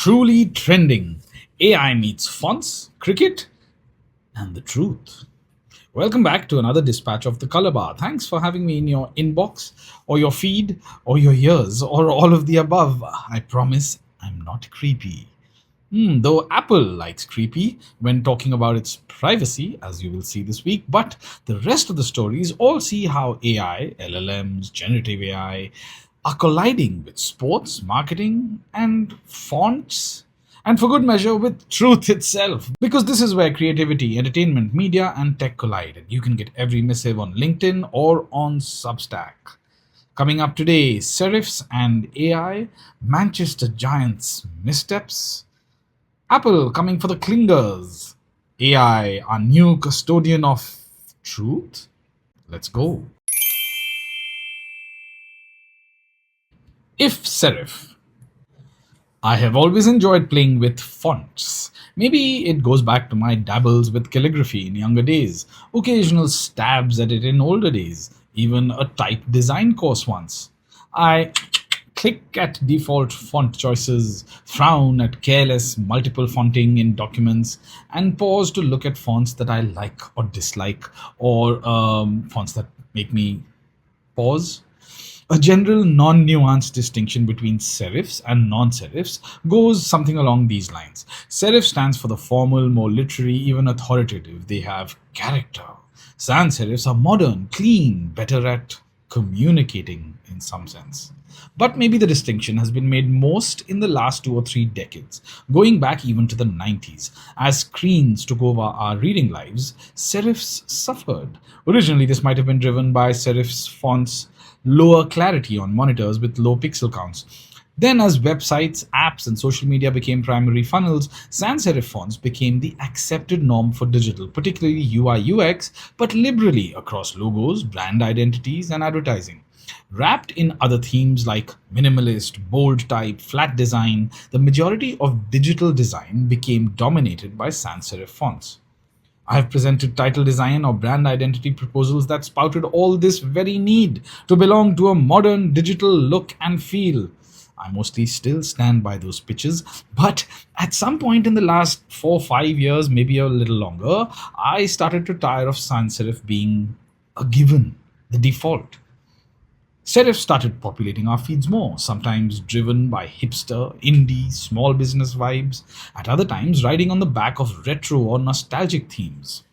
Truly trending. AI meets fonts, cricket, and the truth. Welcome back to another dispatch of the Color Bar. Thanks for having me in your inbox, or your feed, or your ears, or all of the above. I promise I'm not creepy. Though Apple likes creepy when talking about its privacy, as you will see this week, but the rest of the stories all see how AI, LLMs, generative AI are colliding with sports, marketing, and fonts. And for good measure, with truth itself. Because this is where creativity, entertainment, media, and tech collide. And you can get every missive on LinkedIn or on Substack. Coming up today, serifs and AI, Manchester Giants missteps, Apple coming for the clingers, AI, our new custodian of truth. Let's go. If serif. I have always enjoyed playing with fonts. Maybe it goes back to my dabbles with calligraphy in younger days, occasional stabs at it in older days, even a type design course once. I click at default font choices, frown at careless multiple fonting in documents, and pause to look at fonts that I like or dislike, or fonts that make me pause. A general non nuanced distinction between serifs and non serifs goes something along these lines. Serif stands for the formal, more literary, even authoritative. They have character. Sans serifs are modern, clean, better at communicating in some sense. But maybe the distinction has been made most in the last 2 or 3 decades, going back even to the 90s. As screens took over our reading lives, serifs suffered. Originally, this might have been driven by serifs fonts' lower clarity on monitors with low pixel counts. Then, as websites, apps, and social media became primary funnels, sans serif fonts became the accepted norm for digital, particularly UI UX, but liberally across logos, brand identities, and advertising. Wrapped in other themes like minimalist, bold type, flat design, the majority of digital design became dominated by sans serif fonts. I have presented title design or brand identity proposals that spouted all this very need to belong to a modern digital look and feel. I mostly still stand by those pitches, but at some point in the last 4 or 5 years, maybe a little longer, I started to tire of sans serif being a given, the default. Serifs started populating our feeds more, sometimes driven by hipster, indie, small business vibes, at other times riding on the back of retro or nostalgic themes.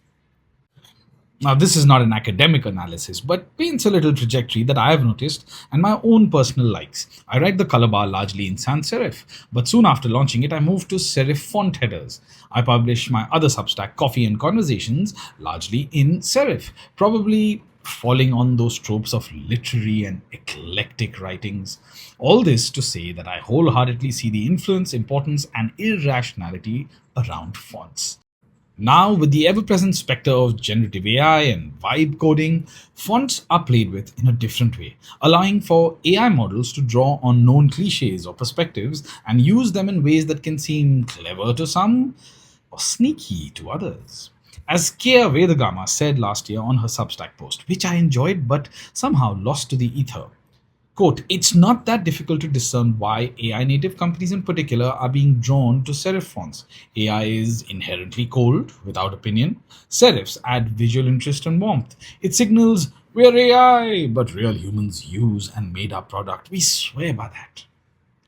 Now, this is not an academic analysis, but paints a little trajectory that I have noticed and my own personal likes. I write the color bar largely in sans serif, but soon after launching it, I moved to serif font headers. I publish my other Substack, Coffee and Conversations, largely in serif, probably falling on those tropes of literary and eclectic writings. All this to say that I wholeheartedly see the influence, importance, and irrationality around fonts. Now, with the ever present specter of generative AI and vibe coding, fonts are played with in a different way, allowing for AI models to draw on known cliches or perspectives and use them in ways that can seem clever to some or sneaky to others. As Kia Vedagama said last year on her Substack post, which I enjoyed but somehow lost to the ether. Quote, it's not that difficult to discern why AI native companies in particular are being drawn to serif fonts. AI is inherently cold, without opinion. Serifs add visual interest and warmth. It signals we're AI, but real humans use and made our product. We swear by that.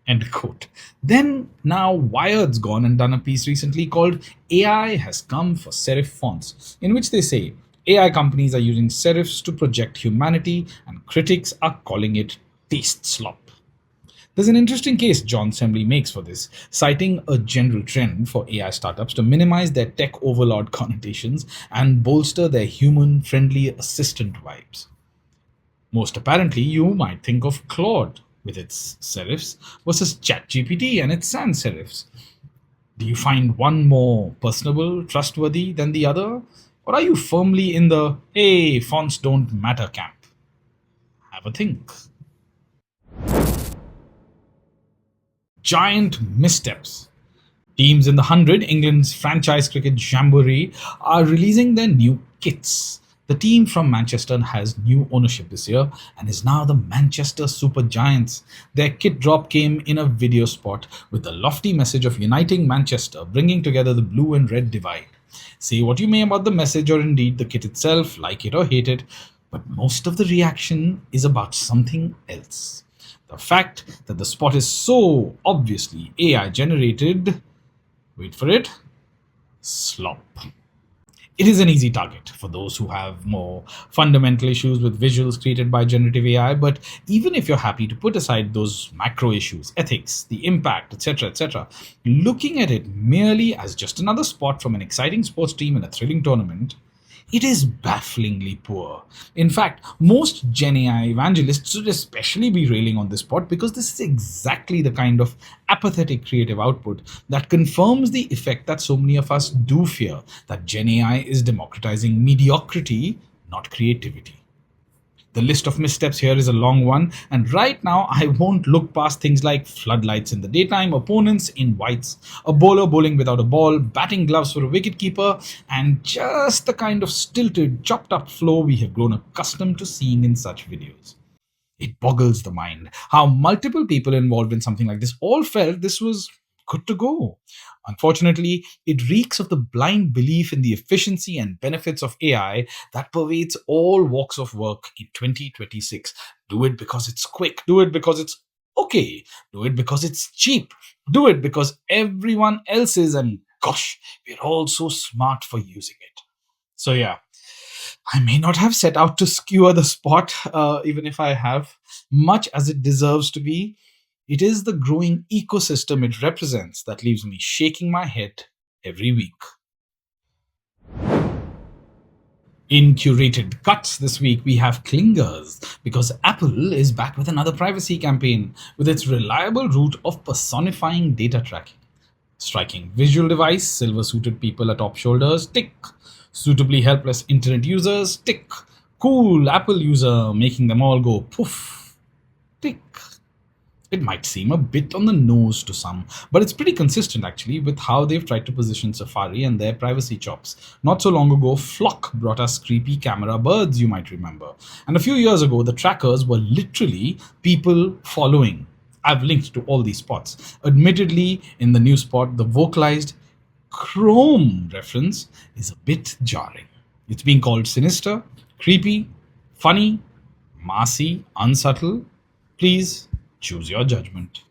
End quote. Then, now Wired's gone and done a piece recently called AI Has Come for Serif Fonts, in which they say AI companies are using serifs to project humanity and critics are calling it taste slop. There's an interesting case John Semley makes for this, citing a general trend for AI startups to minimize their tech overlord connotations and bolster their human friendly assistant vibes. Most apparently, you might think of Claude with its serifs versus ChatGPT and its sans serifs. Do you find one more personable, trustworthy than the other? Or are you firmly in the hey, fonts don't matter camp? Have a think. Giant missteps. Teams in the 100, England's franchise cricket jamboree, are releasing their new kits. The team from Manchester has new ownership this year and is now the Manchester Super Giants. Their kit drop came in a video spot with the lofty message of uniting Manchester, bringing together the blue and red divide. Say what you may about the message or indeed the kit itself, like it or hate it, but most of the reaction is about something else. The fact that the spot is so obviously AI generated, wait for it, slop. It is an easy target for those who have more fundamental issues with visuals created by generative AI. But even if you're happy to put aside those macro issues, ethics, the impact, etc., looking at it merely as just another spot from an exciting sports team in a thrilling tournament, it is bafflingly poor. In fact, most Gen AI evangelists should especially be railing on this spot because this is exactly the kind of apathetic creative output that confirms the effect that so many of us do fear, that Gen AI is democratizing mediocrity, not creativity. The list of missteps here is a long one, and right now I won't look past things like floodlights in the daytime, opponents in whites, a bowler bowling without a ball, batting gloves for a wicketkeeper, and just the kind of stilted, chopped up flow we have grown accustomed to seeing in such videos. It boggles the mind how multiple people involved in something like this all felt this was good to go. Unfortunately, it reeks of the blind belief in the efficiency and benefits of AI that pervades all walks of work in 2026. Do it because it's quick, do it because it's okay, do it because it's cheap, do it because everyone else is, and gosh, we're all so smart for using it. So, yeah, I may not have set out to skewer the spot, even if I have, much as it deserves to be. It is the growing ecosystem it represents that leaves me shaking my head every week. In curated cuts this week, we have clingers because Apple is back with another privacy campaign with its reliable route of personifying data tracking. Striking visual device, silver suited people atop shoulders, tick. Suitably helpless internet users, tick. Cool Apple user, making them all go poof, tick. It might seem a bit on the nose to some, but it's pretty consistent actually with how they've tried to position Safari and their privacy chops. Not so long ago, Flock brought us creepy camera birds, you might remember. And a few years ago, the trackers were literally people following. I've linked to all these spots. Admittedly, in the new spot, the vocalized Chrome reference is a bit jarring. It's being called sinister, creepy, funny, massy, unsubtle. Please choose your judgment.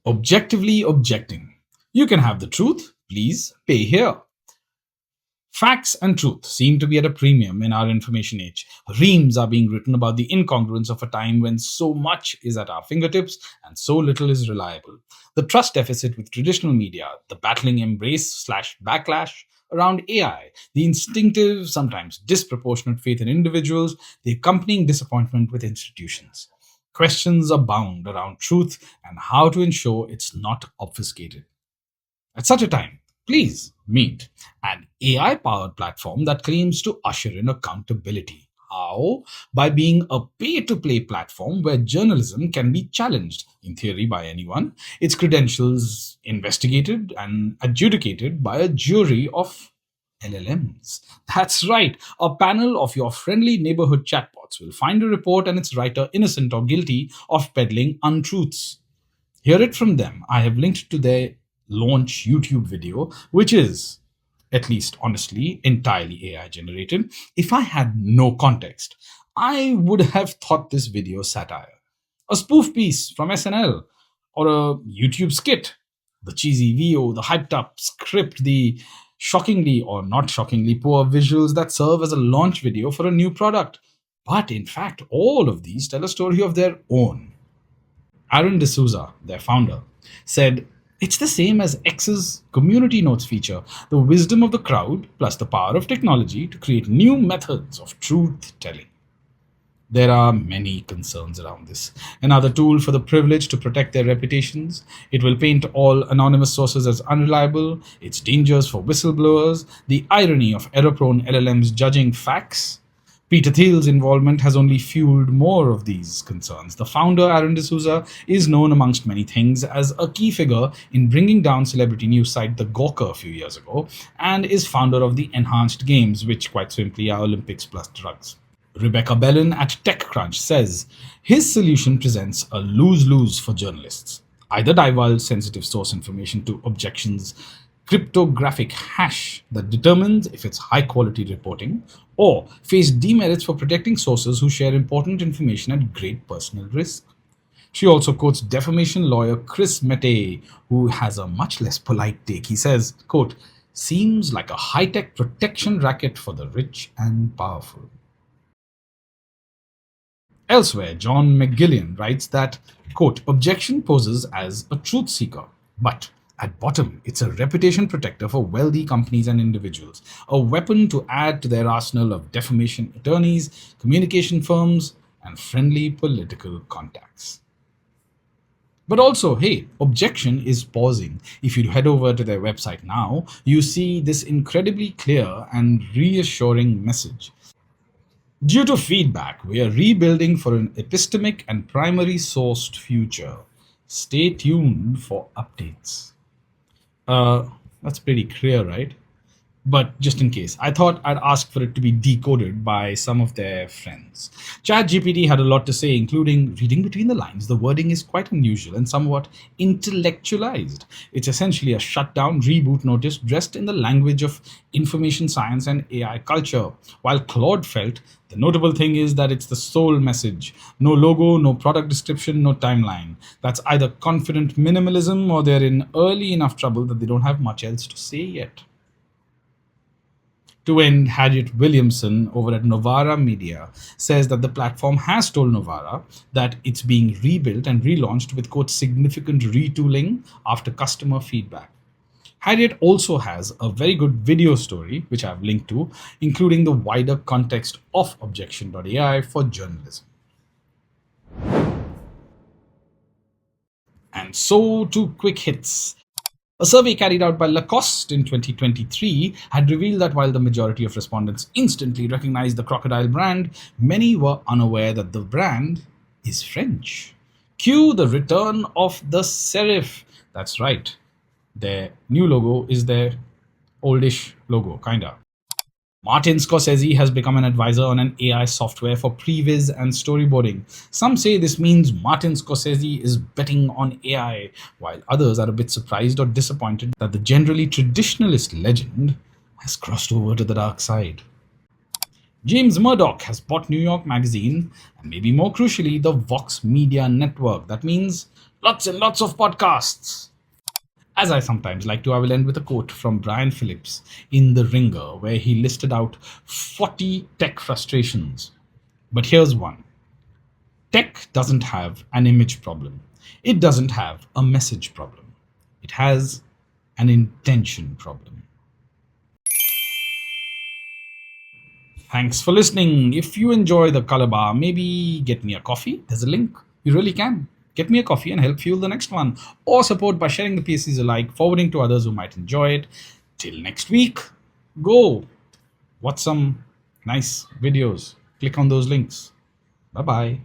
Objectively objecting. You can have the truth, please pay here. Facts and truth seem to be at a premium in our information age. Reams are being written about the incongruence of a time when so much is at our fingertips and so little is reliable. The trust deficit with traditional media, the battling embrace/backlash around AI, the instinctive, sometimes disproportionate faith in individuals, the accompanying disappointment with institutions. Questions abound around truth and how to ensure it's not obfuscated. At such a time, please meet an AI powered platform that claims to usher in accountability. How? By being a pay to play platform where journalism can be challenged, in theory, by anyone, its credentials investigated and adjudicated by a jury of LLMs. That's right, a panel of your friendly neighborhood chatbots will find a report and its writer innocent or guilty of peddling untruths. Hear it from them. I have linked to their launch YouTube video, which is, at least honestly, entirely AI generated. If I had no context, I would have thought this video satire, a spoof piece from SNL, or a YouTube skit. The cheesy VO, the hyped up script, the shockingly or not shockingly poor visuals that serve as a launch video for a new product. But in fact, all of these tell a story of their own. Aaron D'Souza, their founder, said, "It's the same as X's community notes feature, the wisdom of the crowd plus the power of technology to create new methods of truth telling." There are many concerns around this. Another tool for the privileged to protect their reputations. It will paint all anonymous sources as unreliable, its dangers for whistleblowers, the irony of error prone LLMs judging facts. Peter Thiel's involvement has only fueled more of these concerns. The founder, Aaron D'Souza, is known amongst many things as a key figure in bringing down celebrity news site The Gawker a few years ago, and is founder of the Enhanced Games, which quite simply are Olympics plus drugs. Rebecca Bellin at TechCrunch says his solution presents a lose-lose for journalists. Either divulge sensitive source information to objections cryptographic hash that determines if it's high quality reporting, or face demerits for protecting sources who share important information at great personal risk. She also quotes defamation lawyer Chris Mette, who has a much less polite take. He says, quote, seems like a high-tech protection racket for the rich and powerful. Elsewhere, John McGillian writes that, quote, objection poses as a truth seeker, but at bottom, it's a reputation protector for wealthy companies and individuals, a weapon to add to their arsenal of defamation attorneys, communication firms, and friendly political contacts. But also, hey, objection is pausing. If you head over to their website now, you see this incredibly clear and reassuring message. Due to feedback, we are rebuilding for an epistemic and primary sourced future. Stay tuned for updates. That's pretty clear, right? But just in case, I thought I'd ask for it to be decoded by some of their friends. ChatGPT had a lot to say, including reading between the lines. The wording is quite unusual and somewhat intellectualized. It's essentially a shutdown reboot notice dressed in the language of information science and AI culture. While Claude felt the notable thing is that it's the sole message. No logo, no product description, no timeline. That's either confident minimalism or they're in early enough trouble that they don't have much else to say yet. To end, Harriet Williamson over at Novara Media says that the platform has told Novara that it's being rebuilt and relaunched with, quote, significant retooling after customer feedback. Harriet also has a very good video story, which I've linked to, including the wider context of Objection.ai for journalism. And so to quick hits. A survey carried out by Lacoste in 2023 had revealed that while the majority of respondents instantly recognized the crocodile brand, many were unaware that the brand is French. Cue the return of the serif. That's right. Their new logo is their oldish logo, kinda. Martin Scorsese has become an advisor on an AI software for previs and storyboarding. Some say this means Martin Scorsese is betting on AI, while others are a bit surprised or disappointed that the generally traditionalist legend has crossed over to the dark side. James Murdoch has bought New York Magazine and maybe more crucially, the Vox Media Network. That means lots and lots of podcasts. As I sometimes like to, I will end with a quote from Brian Phillips in The Ringer, where he listed out 40 tech frustrations. But here's one. Tech doesn't have an image problem. It doesn't have a message problem. It has an intention problem. Thanks for listening. If you enjoy the color bar, maybe get me a coffee. There's a link. You really can. Get me a coffee and help fuel the next one. Or support by sharing the PSCs alike, forwarding to others who might enjoy it. Till next week, go watch some nice videos. Click on those links. Bye-bye.